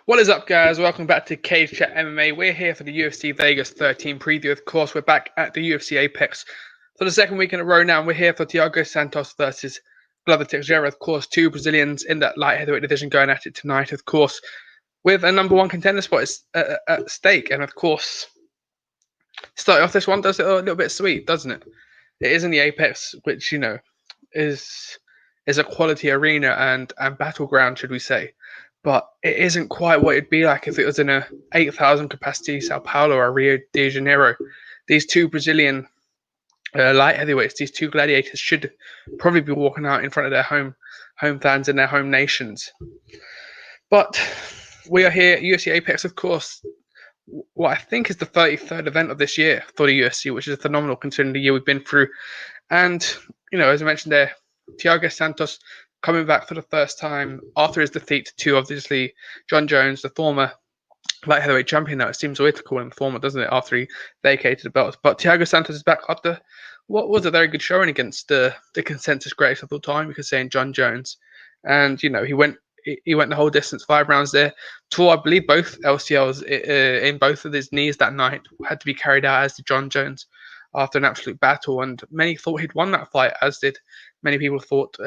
What is up, guys? Welcome back to CageChat MMA. We're here for the UFC Vegas 13 preview. Of course, we're back at the UFC Apex for the second week in a row now. We're here for Thiago Santos versus Glover Teixeira. Of course, two Brazilians in that light heavyweight division going at it tonight. Of course, with a number one contender spot at stake. And of course, starting off this one does it a little bit sweet, doesn't it? It is in the Apex, which, you know, is a quality arena and battleground, should we say. But it isn't quite what it'd be like if it was in a 8,000 capacity Sao Paulo or Rio de Janeiro. These two Brazilian light heavyweights, these two gladiators, should probably be walking out in front of their home fans and their home nations. But we are here at UFC Apex, of course, what I think is the 33rd event of this year for the UFC, which is phenomenal considering the year we've been through. And, you know, as I mentioned there, Thiago Santos coming back for the first time after his defeat to, obviously, Jon Jones, the former light heavyweight champion. Now it seems weird to call him former, doesn't it, after he vacated the belt. But Thiago Santos is back after what was a very good showing against the consensus greatest of all time, you could say, in Jon Jones. And, you know, he went the whole distance, 5 rounds there. Tore, I believe, both LCLs in both of his knees that night. Had to be carried out as did Jon Jones after an absolute battle. And many thought he'd won that fight, as did many people thought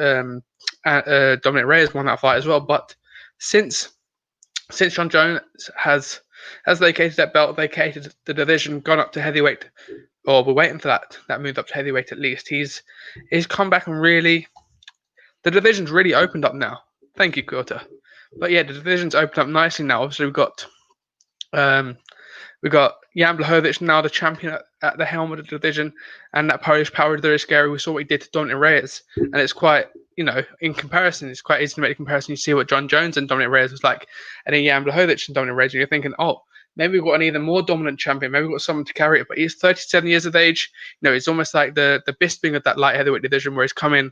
Dominic Reyes won that fight as well. But since Jon Jones has vacated that belt, vacated the division, gone up to heavyweight, or we're waiting for that move up to heavyweight at least, he's come back and really, the division's really opened up now. Thank you, Kota. But yeah, the division's opened up nicely now. Obviously, we've got Jan Blachowicz now the champion at the helm of the division, and that Polish power is very scary. We saw what he did to Dominic Reyes, and it's quite, you know, in comparison, it's quite easy to make a comparison. You see what Jon Jones and Dominic Reyes was like, and then Jan Blachowicz and Dominic Reyes, and you're thinking, oh, maybe we've got an even more dominant champion. Maybe we've got someone to carry it. But he's 37 years of age. You know, it's almost like the Bisping of that light heavyweight division, where he's come in,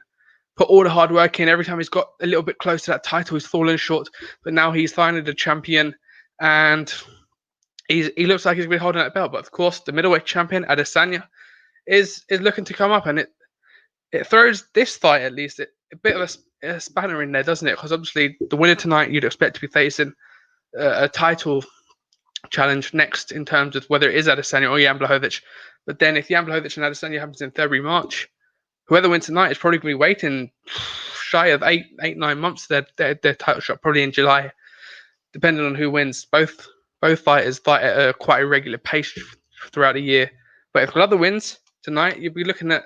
put all the hard work in. Every time he's got a little bit close to that title, he's fallen short. But now he's finally the champion, and he looks like he's going to be holding that belt. But of course, the middleweight champion, Adesanya, is looking to come up, and it throws this fight, at least, a bit of a spanner in there, doesn't it? Because obviously the winner tonight you'd expect to be facing a title challenge next, in terms of whether it is Adesanya or Jan Blachowicz. But then if Jan Blachowicz and Adesanya happens in February, March, whoever wins tonight is probably going to be waiting shy of 8-9 months their title shot, probably in July, depending on who wins. Both fighters fight at a quite irregular pace throughout the year. But if Glover wins tonight, you'll be looking at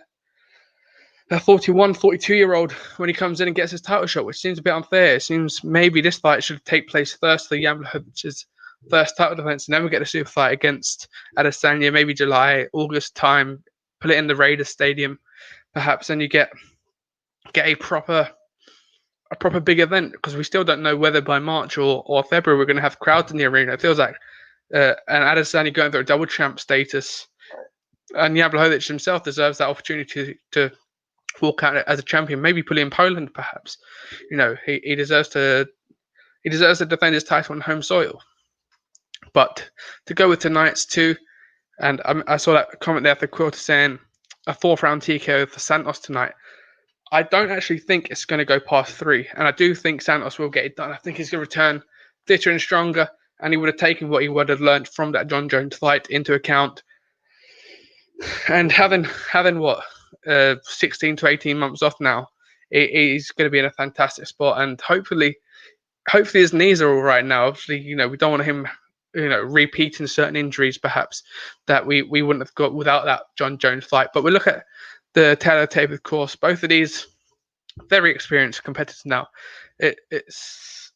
a 41, 42-year-old when he comes in and gets his title shot, which seems a bit unfair. It seems maybe this fight should take place first for Jan Blachowicz's first title defense, and then we get a super fight against Adesanya, maybe July, August time. Put it in the Raiders Stadium, perhaps, and you get a proper big event, because we still don't know whether by March or February we're going to have crowds in the arena. It feels like an Adesanya going through a double champ status, and Jan Blachowicz himself deserves that opportunity to walk out as a champion, maybe put it in Poland, perhaps. You know, he deserves to defend his title on home soil. But to go with tonight's two, and I saw that comment there for Quilter saying a 4th round TKO for Santos tonight. I don't actually think it's going to go past 3, and I do think Santos will get it done. I think he's going to return fitter and stronger, and he would have taken what he would have learned from that Jon Jones fight into account. And having what 16 to 18 months off now, he's going to be in a fantastic spot, and hopefully his knees are all right now. Obviously, you know, we don't want him, you know, repeating certain injuries perhaps that we wouldn't have got without that Jon Jones fight. But we look at the tape, of course. Both of these very experienced competitors now. It's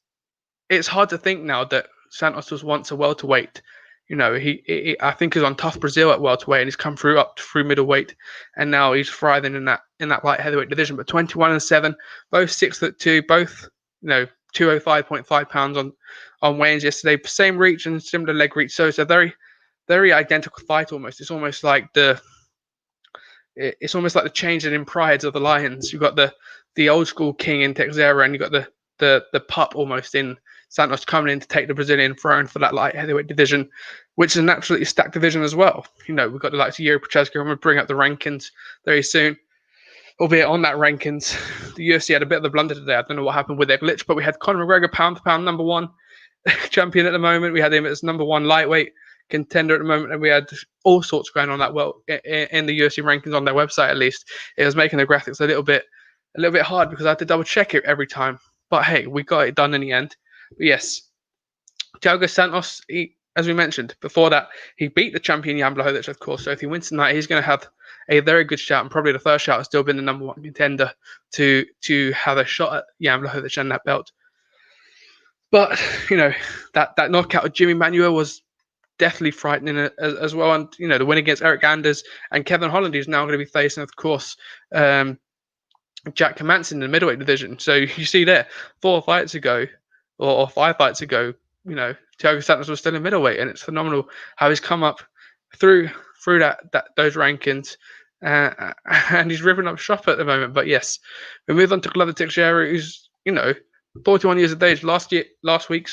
hard to think now that Santos was once a welterweight. You know, he I think is on Tough Brazil at welterweight, and he's come through middleweight, and now he's thriving in that light heavyweight division. But 21-7, both 6'2", both, you know, 205.5 pounds on weigh-ins yesterday. Same reach and similar leg reach, so it's a very, very identical fight almost. It's almost like the changing in prides of the Lions. You've got the old school king in Teixeira, and you've got the pup almost in Santos coming in to take the Brazilian throne for that light heavyweight division, which is an absolutely stacked division as well. You know, we've got the likes of Yuri Prochazka. I'm going to bring up the rankings very soon. Albeit on that rankings, the UFC had a bit of a blunder today. I don't know what happened with their glitch, but we had Conor McGregor pound for pound number 1, champion at the moment. We had him as #1 lightweight contender at the moment, and we had all sorts going on that in the UFC rankings on their website. At least it was making the graphics a little bit hard because I had to double check it every time. But hey, we got it done in the end. But yes, Thiago Santos, as we mentioned before that, he beat the champion Jan Blachowicz, of course. So if he wins tonight, he's going to have a very good shout, and probably the first shout has still been the #1 contender to have a shot at Jan Blachowicz and that belt. But that knockout of Jimmy Manuel was definitely frightening as well, and the win against Eric Anders and Kevin Holland, who's now going to be facing, of course, Jack Hermansson in the middleweight division. So you see there, 4 fights ago or 5 fights ago, Thiago Santos was still in middleweight, and it's phenomenal how he's come up through those rankings, and he's ripping up shop at the moment. But yes, we move on to Glover Teixeira, who's 41 years of age. Last week,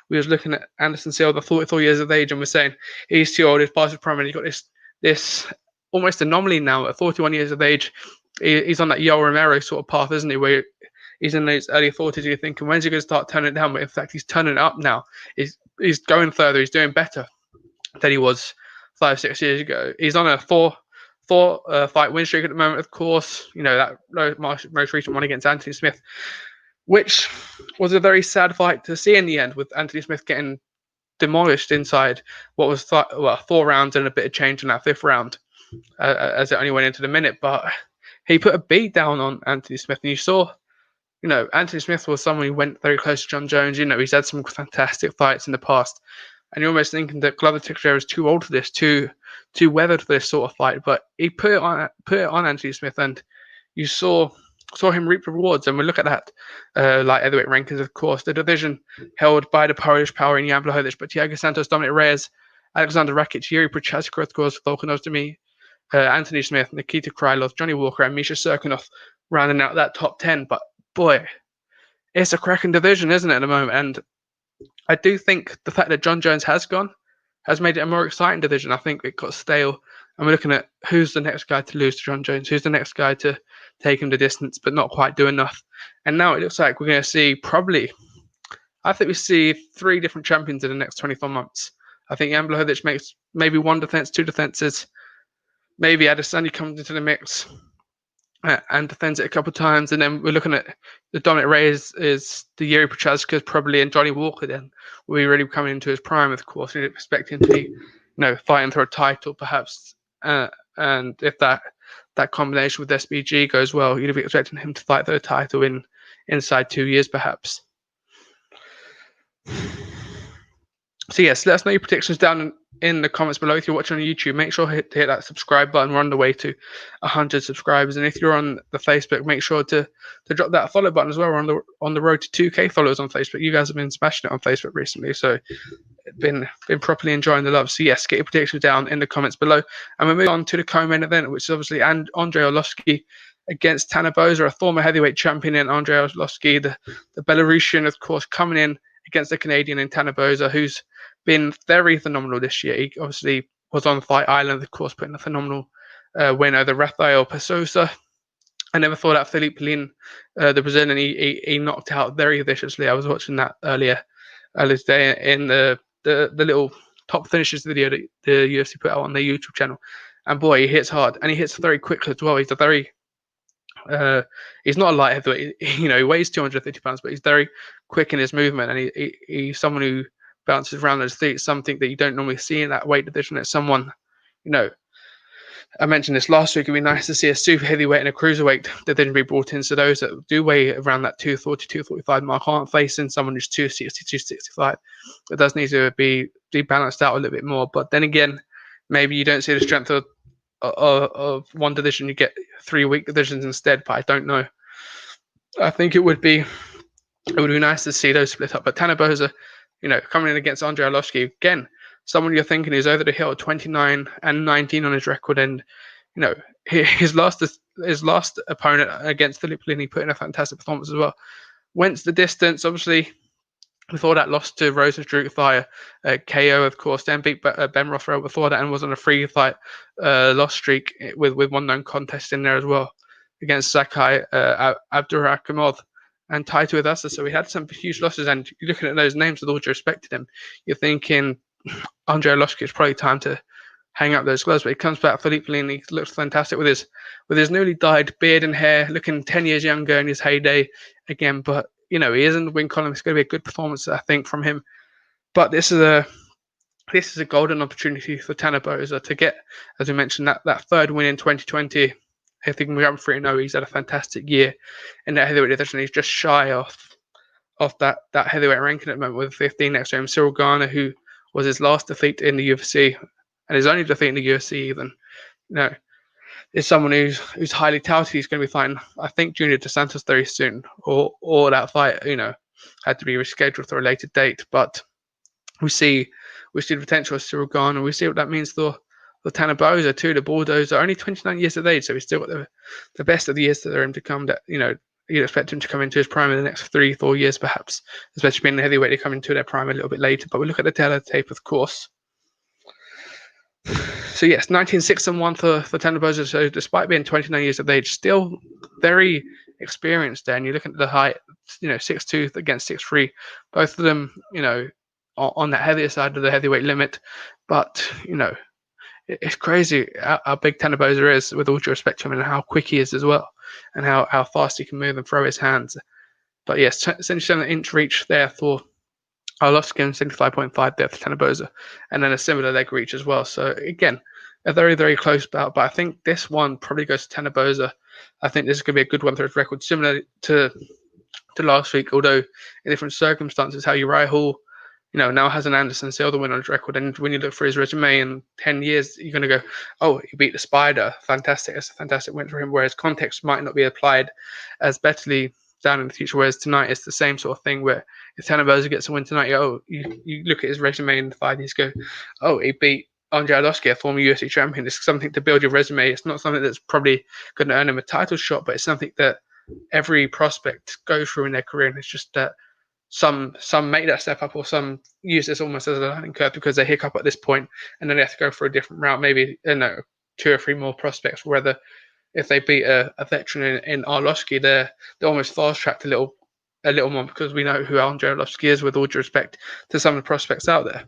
we was looking at Anderson Silva, 44 years of age, and we're saying he's too old, he's past his prime, and he's got this almost anomaly now at 41 years of age. He's on that Yoel Romero sort of path, isn't he? Where he's in his early 40s, you're thinking, when's he going to start turning it down? But in fact, he's turning it up now. He's going further. He's doing better than he was 5-6 years ago. He's on a four fight win streak at the moment, of course. That most recent one against Anthony Smith, which was a very sad fight to see in the end, with Anthony Smith getting demolished inside what was 4 rounds and a bit of change in that 5th round, as it only went into the minute. But he put a beat down on Anthony Smith, and you saw, Anthony Smith was someone who went very close to John Jones. He's had some fantastic fights in the past, and you're almost thinking that Glover Teixeira is too old for this, too weathered for this sort of fight. But he put it on Anthony Smith, and you saw him reap the rewards. And we look at that light heavyweight rankings, of course, the division held by the Polish power in Jan Blachowicz, but Thiago Santos, Dominic Reyes, Alexander Rakic, Yuri Prochazka, of course, Volkan Ozdemir, Anthony Smith, Nikita Krylov, Johnny Walker, and Misha Serkinov rounding out that top 10. But boy, it's a cracking division, isn't it, at the moment? And I do think the fact that John Jones has gone has made it a more exciting division. I think it got stale, and we're looking at who's the next guy to lose to John Jones, who's the next guy to take him the distance but not quite do enough. And now it looks like we're going to see I think we see 3 different champions in the next 24 months. I think Jan Blachowicz makes maybe 1 defense, 2 defenses. Maybe Adesanya comes into the mix and defends it a couple of times. And then we're looking at the Dominic Reyes, is the Yuri Prochazka probably, and Johnny Walker then will be really coming into his prime, of course. We'd expect him to be, fighting for a title perhaps. And if that combination with SBG goes well, you'd be expecting him to fight for the title inside 2 years perhaps. So yes, let us know your predictions down in the comments below. If you're watching on YouTube, make sure to hit that subscribe button. We're on the way to 100 subscribers. And if you're on the Facebook, make sure to drop that follow button as well. We're on the road to 2K followers on Facebook. You guys have been smashing it on Facebook recently, so been properly enjoying the love. So yes, get your predictions down in the comments below. And we'll move on to the co-main event, which is obviously Andrei Arlovski against Tanner Boser, a former heavyweight champion, and Andrei Arlovski, the Belarusian, of course, coming in against the Canadian in Tanner Boser, who's been very phenomenal this year. He obviously was on Fight Island, of course, putting a phenomenal win over Rafael Pasosa. I never thought that Philippe Lin, the Brazilian, he knocked out very viciously. I was watching that earlier today in the little top finishes video that the UFC put out on their YouTube channel. And boy, he hits hard, and he hits very quickly as well. He's he's not a light heavyweight. He weighs 250 pounds, but he's very quick in his movement, and he's someone who bounces around those feet, something that you don't normally see in that weight division. It's someone, I mentioned this last week, it'd be nice to see a super heavyweight and a cruiserweight division be brought in, so those that do weigh around that 240, 245 mark aren't facing someone who's 260, 265. It does need to be balanced out a little bit more. But then again, maybe you don't see the strength of one division, you get 3 weak divisions instead, but I don't know. I think it would be nice to see those split up. But Tanner Boser, coming in against Andrei Arlovski, again, someone you're thinking is over the hill, 29-19 on his record, and his last opponent against Philippe Lin, he put in a fantastic performance as well. Went the distance, obviously. Before that, lost to Rosenstruck via KO, of course. Then beat Ben Rothwell before that, and was on a 3-fight loss streak with one known contest in there as well against Sakai Abdurakhimov. and title with us. So we had some huge losses, and you're looking at those names with all due respect to them, you're thinking Andrei Arlovski, it's probably time to hang up those gloves. But he comes back, Philippe Lin, he looks fantastic with his newly dyed beard and hair, looking 10 years younger in his heyday again. But he is in the win column. It's going to be a good performance, I think, from him. But this is a golden opportunity for Tanner Boser to get, as we mentioned, that third win in 2020. I think we're up 3-0. He's had a fantastic year in that heavyweight division. He's just shy off that heavyweight ranking at the moment with 15 next to him. Cyril Garner, who was his last defeat in the UFC, and his only defeat in the UFC even, is someone who's highly touted. He's going to be fighting, I think, Junior Dos Santos very soon, or that fight, had to be rescheduled for a later date. But we see the potential of Cyril Garner. We see what that means for Tanner Boser too. The Bordeaux are only 29 years of age, so he's still got the best of the years that are him to come. That you'd expect him to come into his prime in the next 3-4 years, perhaps, especially being the heavyweight. They come into their prime a little bit later. But we look at the Taylor tape, of course. So yes, 19-6-1 for Tanner Boser. So despite being 29 years of age, still very experienced there. And you look at the height, 6'2" against 6'3", both of them, on that heavier side of the heavyweight limit. But it's crazy how big Tanner Boser is, with all due respect to him, and how quick he is as well, and how fast he can move and throw his hands. But yes, 77-inch reach there for Arlovski, and 75.5 there for Tanner Boser, and then a similar leg reach as well. So again, a very, very close bout. But I think this one probably goes to Tanner Boser. I think this is going to be a good one for his record, similar to last week, although in different circumstances. How Uriah Hall, now has an Anderson Silva win on his record, and when you look for his resume in 10 years, you're going to go, oh, he beat the Spider. Fantastic. It's a fantastic win for him, whereas context might not be applied as betterly down in the future, whereas tonight it's the same sort of thing, where if Tanner Boser gets a win tonight, you look at his resume in 5 years, go, oh, he beat Andrei Arlovski, a former UFC champion. It's something to build your resume. It's not something that's probably going to earn him a title shot, but it's something that every prospect goes through in their career, and it's just that some make that step up, or some use this almost as a learning curve because they hiccup at this point, and then they have to go for a different route. Maybe 2 or 3 more prospects. Whether if they beat a veteran in Arlovski, they're almost fast tracked a little more, because we know who Andrei Arlovski is, with all due respect to some of the prospects out there.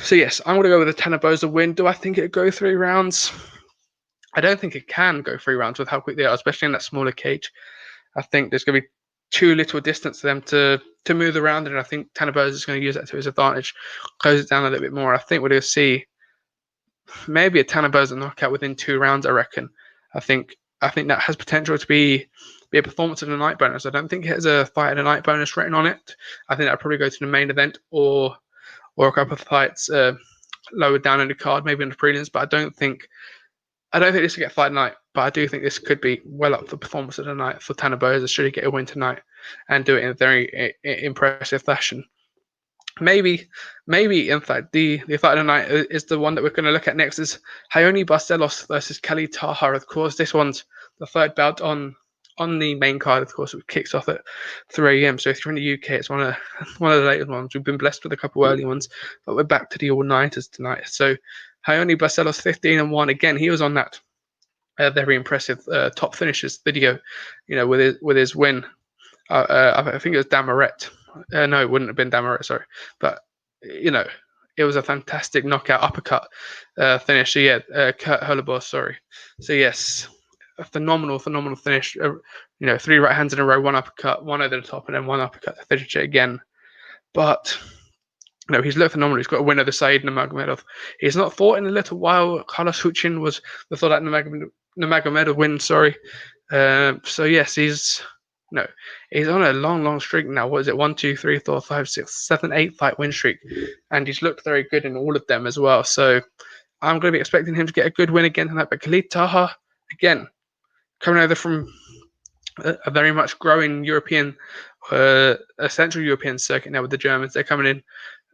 So yes, I'm going to go with a Tanner Boser win. Do I think it would go 3 rounds? I don't think it can go 3 rounds with how quick they are, especially in that smaller cage. I think there's going to be too little distance for them to move around, and I think Tanner Boser is going to use that to his advantage, close it down a little bit more. I think we're going to see maybe a Tanner Boser knockout within 2 rounds, I reckon. I think that has potential to be a performance of the night bonus. I don't think it has a fight of the night bonus written on it. I think that would probably go to the main event, or a couple of fights lower down in the card, maybe in the prelims. But I don't think this will get fight night. But I do think this could be well up for performance of the night for Tanner Boser, should he get a win tonight and do it in a very impressive fashion. Maybe, in fact, the fight of the night is the one that we're going to look at next, is Raoni Barcelos versus Khalid Taha. Of course, this one's the third bout on the main card. Of course, it kicks off at 3 a.m. So if you're in the UK, it's one of the later ones. We've been blessed with a couple early ones, but we're back to the all-nighters tonight. So Raoni Barcelos 15-1. Again, he was on that very impressive top finishes video, with his win. I think it was Damaret. No, it wouldn't have been Damaret, sorry. But, it was a fantastic knockout uppercut finish. So, yeah, Kurt Hurlebor, sorry. So, yes, a phenomenal finish. 3 right hands in a row, 1 uppercut, 1 over the top, and then 1 uppercut to finish it again. But, he's looked phenomenal. He's got a win over Said Nurmagomedov. He's not fought in a little while. Carlos Huchin was before that Nurmagomedov win, sorry. So, yes, he's on a long streak now. What is it? 1, 2, 3, 4, 5, 6, 7, 8 fight win streak, and he's looked very good in all of them as well. So I'm going to be expecting him to get a good win again tonight. But Khalid Taha, again, coming over from a very much growing European, a Central European circuit now with the Germans. They're coming in.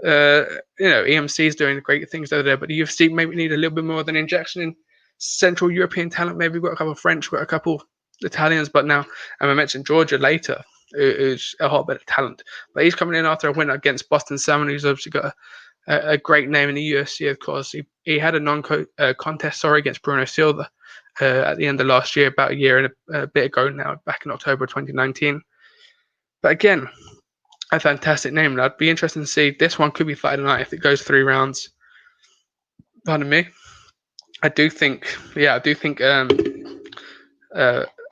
EMC is doing great things over there, but the UFC maybe need a little bit more of an injection in Central European talent. Maybe we've got a couple of French, we've got a couple Italians, but now, and I mentioned Georgia later, who's a hotbed of talent, but he's coming in after a win against Boston Salmon, who's obviously got a great name in the UFC. Of course, he had a non-contest against Bruno Silva, at the end of last year, about a year and a bit ago now, back in October 2019. But again, a fantastic name. And I'd be interested to see. This one could be fight tonight if it goes 3 rounds. Pardon me. I do think Hayoni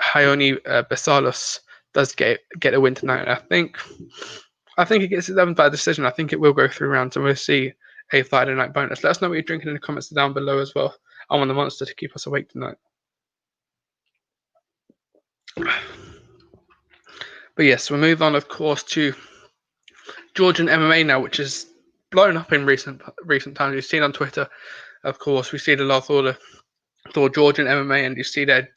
Basalos does get a win tonight. I think it gets it done by decision. I think it will go 3 rounds, and we'll see a fight tonight bonus. Let us know what you're drinking in the comments down below as well. I want the monster to keep us awake tonight. But yes, we'll move on, of course, to Georgian MMA now, which is blown up in recent times. You've seen on Twitter, of course, we see the lot of the Georgian MMA, and you see that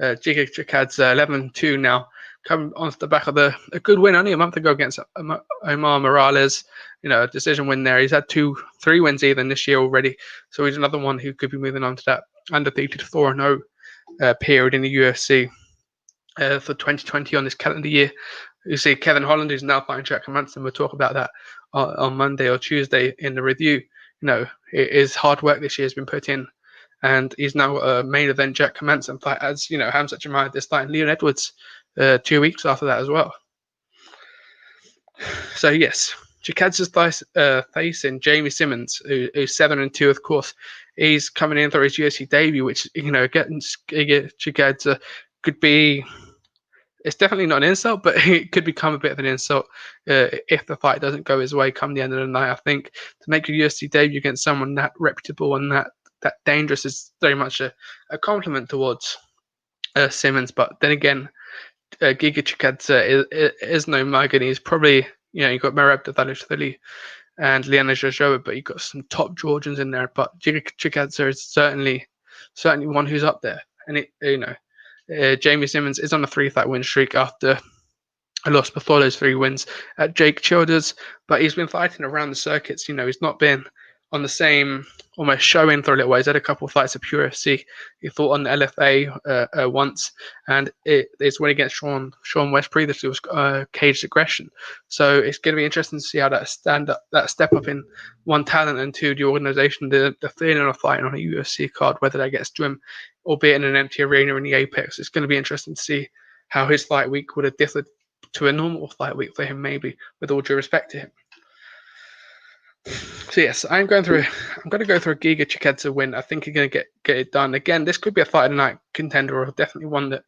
Giga Chikadze 11-2 now, coming onto the back of a good win only a month ago against Omar Morales. A decision win there. He's had 3 wins even this year already, so he's another one who could be moving on to that undefeated 4-0 period in the UFC for 2020 on this calendar year. You see Kevin Holland, who's now fighting Jack Hermansson. We'll talk about that on Monday or Tuesday in the review. His hard work this year has been put in, and he's now a main event Jack Hermansson fight, as Hamza Chimaev is fighting Leon Edwards 2 weeks after that as well. So yes, Chikadze's facing Jamie Simmons, who's 7-2, of course. He's coming in for his UFC debut, which getting Chikadze could be. It's definitely not an insult, but it could become a bit of an insult if the fight doesn't go his way come the end of the night. I think to make a UFC debut against someone that reputable and that dangerous is very much a compliment towards Simmons. But then again, Giga Chikadze is no mug, and he's probably, you've got Merab Dvalishvili and Liana Jojova, but you've got some top Georgians in there. But Giga Chikadze is certainly one who's up there. And Jamie Simmons is on a 3-fight win streak after a loss before those 3 wins at Jake Childers, but he's been fighting around the circuits. He's not been on the same almost show-in for a little while. He's had a couple of fights at UFC. He fought on the LFA once, and it's when against Sean West previously was Caged Aggression. So it's going to be interesting to see how that step up in 1 talent and 2 the organization, the feeling of fighting on a UFC card, whether that gets to him, albeit in an empty arena in the Apex. It's going to be interesting to see how his fight week would have differed to a normal fight week for him, maybe, with all due respect to him. So yes, I'm going to go through a Giga Chikadze win. I think he's going to get it done. Again, this could be a fight of the night contender, or definitely one that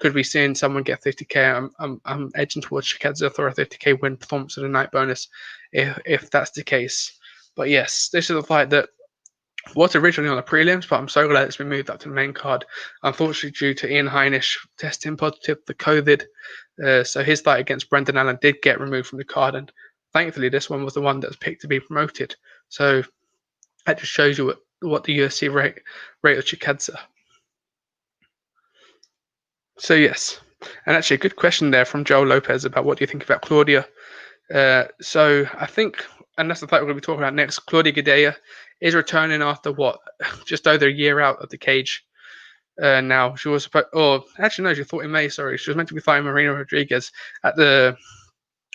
could be seeing someone get 50k. I'm edging towards Chikadze for a 50k win performance of the night bonus, if that's the case. But yes, this is a fight that was originally on the prelims, but I'm so glad it's been moved up to the main card. Unfortunately, due to Ian Heinisch testing positive for COVID, so his fight against Brendan Allen did get removed from the card, and thankfully this one was the one that was picked to be promoted. So that just shows you what the UFC rate of Chikadze. So yes, and actually a good question there from Joel Lopez about what do you think about Claudia. So I think, and that's the fight we're going to be talking about next, Claudia Gadelha is returning after just over a year out of the cage. Now she was she fought in May. Sorry, she was meant to be fighting Marina Rodriguez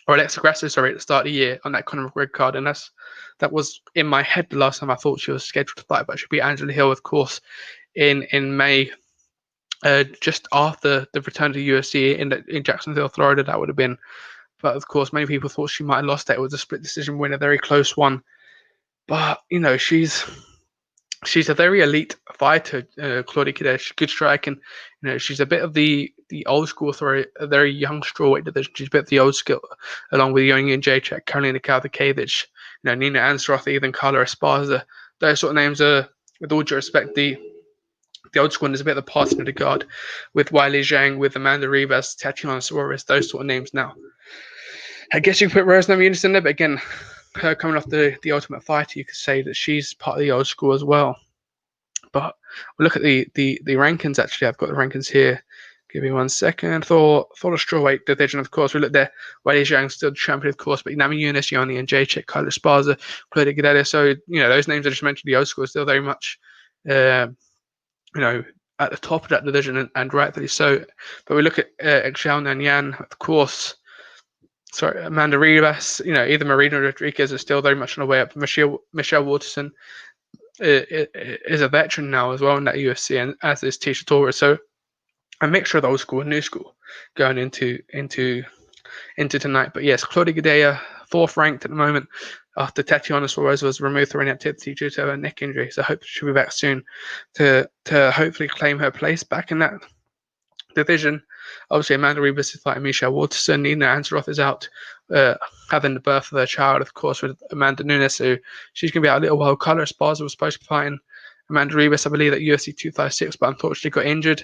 Alexa Grasso, at the start of the year on that Conor McGregor card, and that was in my head the last time I thought she was scheduled to fight. But she'll be Angela Hill, of course, in May, just after the return to the UFC in Jacksonville, Florida. That would have been. But of course, many people thought she might have lost that. It was a split decision win, a very close one. But she's a very elite fighter, Claudia Gadelha. She's good striking. She's a bit of the old school for a very young strawweight division. She's a bit of the old school, along with Young Jacek, Karolina Kowalkiewicz, Nina Ansaroff, even Carla Esparza. Those sort of names are, with all due respect, the old school, and there's a bit of the passing of the guard with Weili Zhang, with Amanda Ribas, Tatiana Suarez, those sort of names now. I guess you can put Rose Namajunas in there, but again, her coming off the Ultimate Fighter, you could say that she's part of the old school as well. But we'll look at the rankings. Actually, I've got the rankings here. Give me 1 second. For the strawweight division, of course, we look there. Weili Zhang still the champion, of course, but Namajunas, Yoni and Jacek, Carla Esparza, Claudia Gadelha. So those names I just mentioned, the old school, are still very much at the top of that division, and rightfully so. But we look at Xiaonan and Yan, of course. Sorry, Amanda Ribas, either Marina Rodriguez is still very much on the way up. Michelle Waterson, is a veteran now as well in that UFC, and as is Tisha Torres. So a mixture of old school and new school going into tonight. But yes, Claudia Gadelha, fourth ranked at the moment after Tatiana Suarez was removed for inactivity due to her neck injury. So I hope she'll be back soon to hopefully claim her place back in that division. Obviously, Amanda Ribas is fighting Michelle Waterson. Nina Ansaroff is out having the birth of her child, of course, with Amanda Nunes. So she's going to be out a little while. Carla Esparza was supposed to be fighting Amanda Ribas, I believe, at UFC 256, but unfortunately got injured.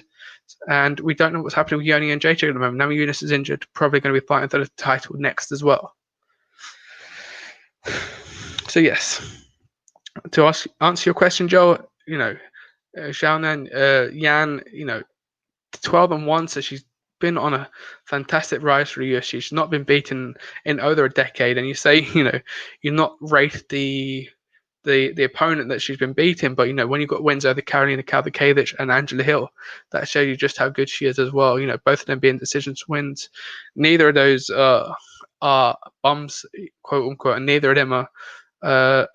And we don't know what's happening with Yoni and JJ at the moment. Now Eunice is injured, probably going to be fighting for the title next as well. So yes, to answer your question, Joe, Xiaonan, Yan, 12-1, so she's been on a fantastic rise for the UFC. She's not been beaten in over a decade, and you say, you're not rate the opponent that she's been beating, but when you've got wins over Karolina Kowalkiewicz and Angela Hill, that shows you just how good she is as well. Both of them being decisions wins. Neither of those are bums, quote unquote, and neither of them are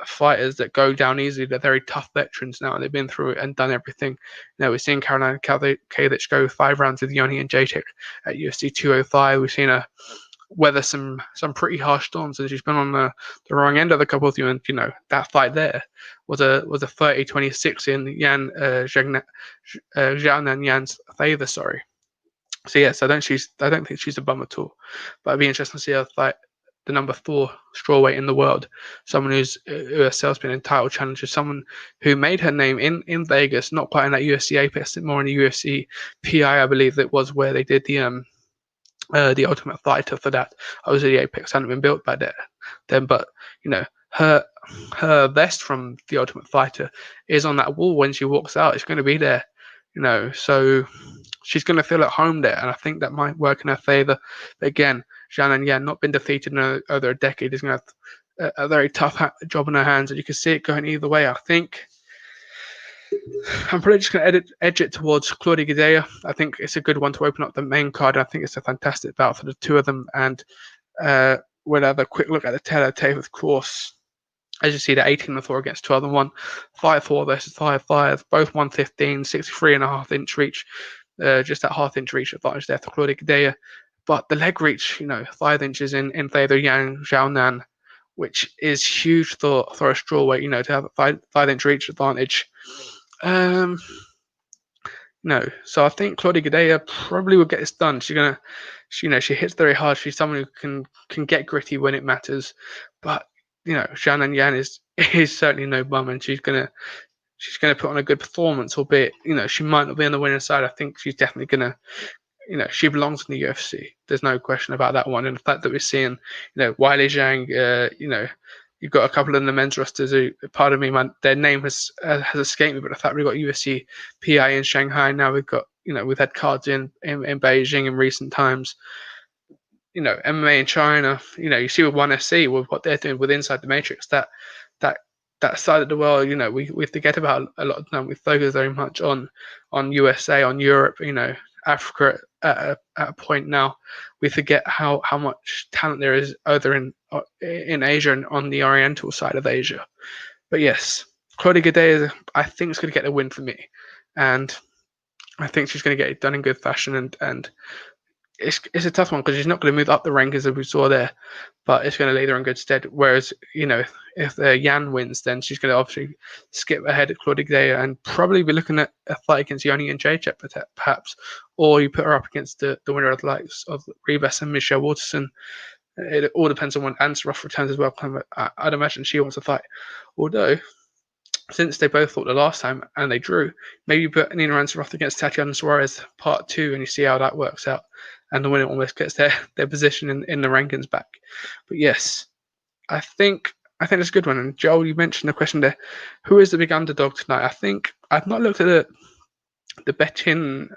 fighters that go down easily. They're very tough veterans now, and they've been through it and done everything. We've seen Karolina Kowalkiewicz go 5 rounds with Yoni and Jacek at UFC 205. We've seen her weather some pretty harsh storms, and she's been on the wrong end of the couple of you. And that fight there was a 30-26 in Yan Xiaonan Yan's favor. Sorry. So yes, I don't think she's a bum at all. But it'd be interesting to see her fight the number 4 strawweight in the world, someone who herself's been in title challenges, someone who made her name in Vegas, not quite in that UFC Apex, more in the UFC PI, I believe that was where they did the Ultimate Fighter for that. Obviously, the Apex hadn't been built by then, but her vest from the Ultimate Fighter is on that wall when she walks out. It's going to be there, so she's going to feel at home there, and I think that might work in her favor. But again, Xiaonan Yan, not been defeated in over a decade, is going to have a very tough job in her hands, and you can see it going either way. I think I'm probably just going to edge it towards Claudia Gadelha. I think it's a good one to open up the main card. I think it's a fantastic bout for the two of them, and we'll have a quick look at the tape, of course. As you see, the 18-4 against 12-1, 5-4 versus 5-5, both 115, 63.5-inch reach, just that half-inch reach advantage there for Claudia Gadelha. But the leg reach, 5 inches in favor of Yan Xiaonan, which is huge for a strawweight, to have a 5-inch reach advantage. No, so I think Claudia Gadelha probably will get this done. She hits very hard. She's someone who can get gritty when it matters. But Xiaonan Yan is certainly no bum, and she's gonna put on a good performance. Albeit, she might not be on the winning side. I think she's definitely gonna. She belongs in the UFC. There's no question about that one. And the fact that we're seeing, Weili Zhang, you've got a couple of the men's rosters who, pardon me, their name has escaped me, but the fact we've got UFC PI in Shanghai, now we've got, we've had cards in Beijing in recent times. MMA in China, you see with ONE FC, with what they're doing with Inside the Matrix, that side of the world, we forget about a lot of time. We focus very much on USA, on Europe, Africa at a point now. We forget how much talent there is over in Asia and on the Oriental side of Asia. But yes, Claudia Gadelha, I think, is going to get the win for me, and I think she's going to get it done in good fashion. And it's a tough one because she's not going to move up the rankings as we saw there, but it's going to leave her in good stead. Whereas, if Yan wins, then she's going to obviously skip ahead of Claudia Gadelha and probably be looking at a fight against Yoni and Jacek, perhaps, or you put her up against the winner of the likes of Ribas and Michelle Waterson. It all depends on when Ansaroff returns as well. I'd imagine she wants to fight. Although, since they both fought the last time and they drew, maybe you put Nina Ansaroff against Tatiana Suarez part 2 and you see how that works out. And the winner almost gets their position in the rankings back. But yes, I think it's a good one. And Joel, you mentioned the question there, who is the big underdog tonight? I think I've not looked at the betting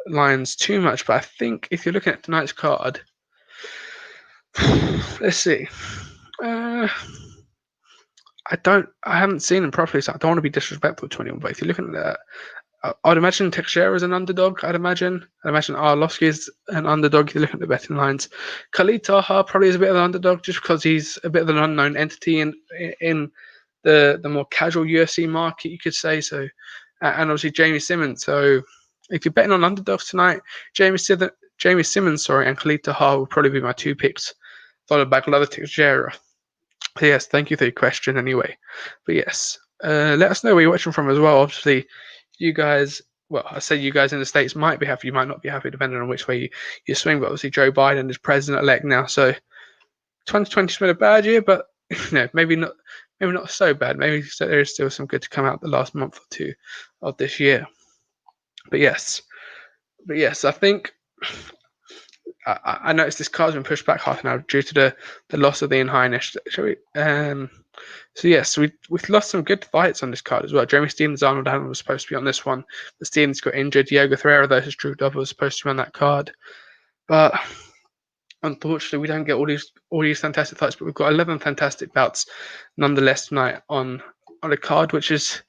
lines too much, but I think if you're looking at tonight's card, let's see. I haven't seen them properly, so I don't want to be disrespectful to anyone. But if you're looking at that, I'd imagine Teixeira is an underdog. I'd imagine Arlovski is an underdog if you look at the betting lines. Khalid Taha probably is a bit of an underdog just because he's a bit of an unknown entity in the more casual UFC market, you could say. So, and obviously Jamie Simmons. So, if you're betting on underdogs tonight, Jamie Simmons, and Khalid Tahar will probably be my 2 picks, followed by Glover Teixeira. So yes, thank you for your question anyway. But yes, let us know where you're watching from as well. Obviously, you guys, well, I say you guys in the States might be happy, you might not be happy, depending on which way you swing. But obviously, Joe Biden is president-elect now, so 2020's been a bad year, but maybe not so bad. Maybe there is still some good to come out the last month or two of this year. But yes, I think I noticed this card's been pushed back half an hour due to the loss of the Ian Heinisch. Shall we? So yes, we've lost some good fights on this card as well. Jeremy Stevens, Arnold Allen was supposed to be on this one, but Stevens got injured. Diego Ferreira versus Drew Dober was supposed to be on that card, but unfortunately, we don't get all these fantastic fights. But we've got 11 fantastic bouts nonetheless tonight on a card, which is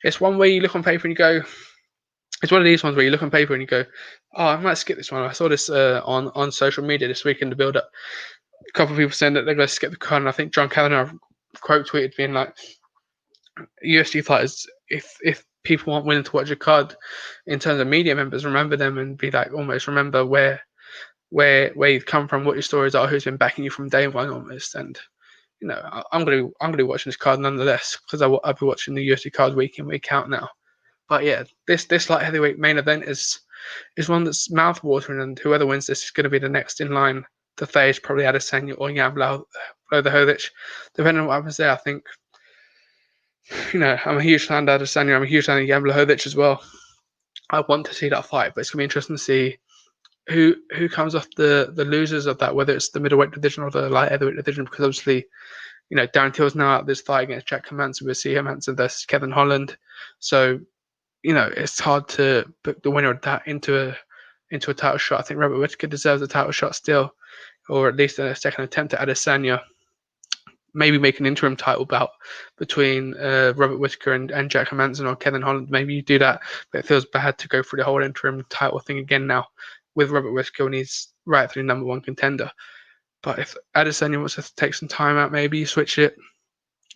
it's one where you look on paper and you go. It's one of these ones where you look on paper and you go, "Oh, I might skip this one." I saw this on social media this week in the build-up. A couple of people saying that they're going to skip the card, and I think John Kavanagh quote tweeted being like, "UFC fighters, if people aren't willing to watch a card in terms of media members, remember them and be like almost remember where you've come from, what your stories are, who's been backing you from day one almost." And I'm gonna be watching this card nonetheless because I'll be watching the UFC card week in week out now. But yeah, this light heavyweight main event is one that's mouth-watering, and whoever wins this is going to be the next in line to face probably Adesanya or Jan Blachowicz, depending on what happens there. I think, I'm a huge fan of Adesanya. I'm a huge fan of Jan Blachowicz as well. I want to see that fight, but it's going to be interesting to see who comes off the losers of that, whether it's the middleweight division or the light heavyweight division, because obviously, Darren Till's now out this fight against Jack Hermansson with Hermansson versus Kevin Holland. So, it's hard to book the winner of that into a title shot. I think Robert Whittaker deserves a title shot still, or at least a second attempt at Adesanya. Maybe make an interim title bout between Robert Whittaker and Jack Hermansson or Kevin Holland. Maybe you do that, but it feels bad to go through the whole interim title thing again now with Robert Whittaker when he's rightfully number one contender. But if Adesanya wants to take some time out, maybe you switch it.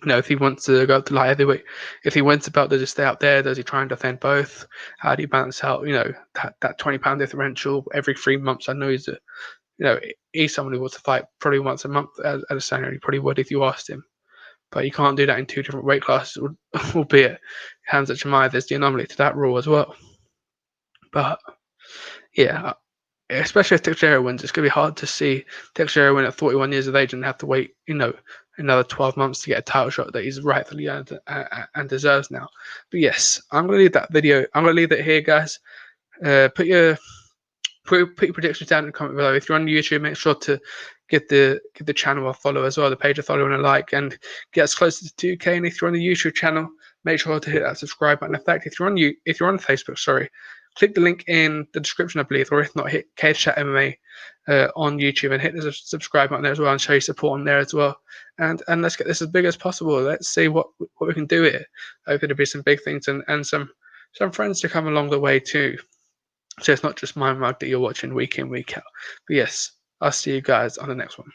If he wants to go up to light heavyweight, if he wins the belt, does he stay up there? Does he try and defend both? How do you balance out, that 20-pound differential every 3 months? I know he's someone who wants to fight probably once a month at a center. He probably would if you asked him. But you can't do that in 2 different weight classes, albeit Hamza Chimaev, there's the anomaly to that rule as well. But yeah, especially if Teixeira wins, it's going to be hard to see Teixeira win at 41 years of age and have to wait, another 12 months to get a title shot that he's rightfully earned and deserves now. But yes, I'm going to leave that video. I'm going to leave it here, guys. Put your predictions down in the comment below. If you're on YouTube, make sure to give the channel a follow as well, the page a follow and a like, and get us closer to 2K. And if you're on the YouTube channel, make sure to hit that subscribe button. In fact, if you're on Facebook, click the link in the description, I believe, or if not, hit CageChat MMA on YouTube and hit the subscribe button there as well, and show your support on there as well. And let's get this as big as possible. Let's see what we can do here. Hopefully there'll be some big things and some friends to come along the way too. So it's not just my mug that you're watching week in, week out. But yes, I'll see you guys on the next one.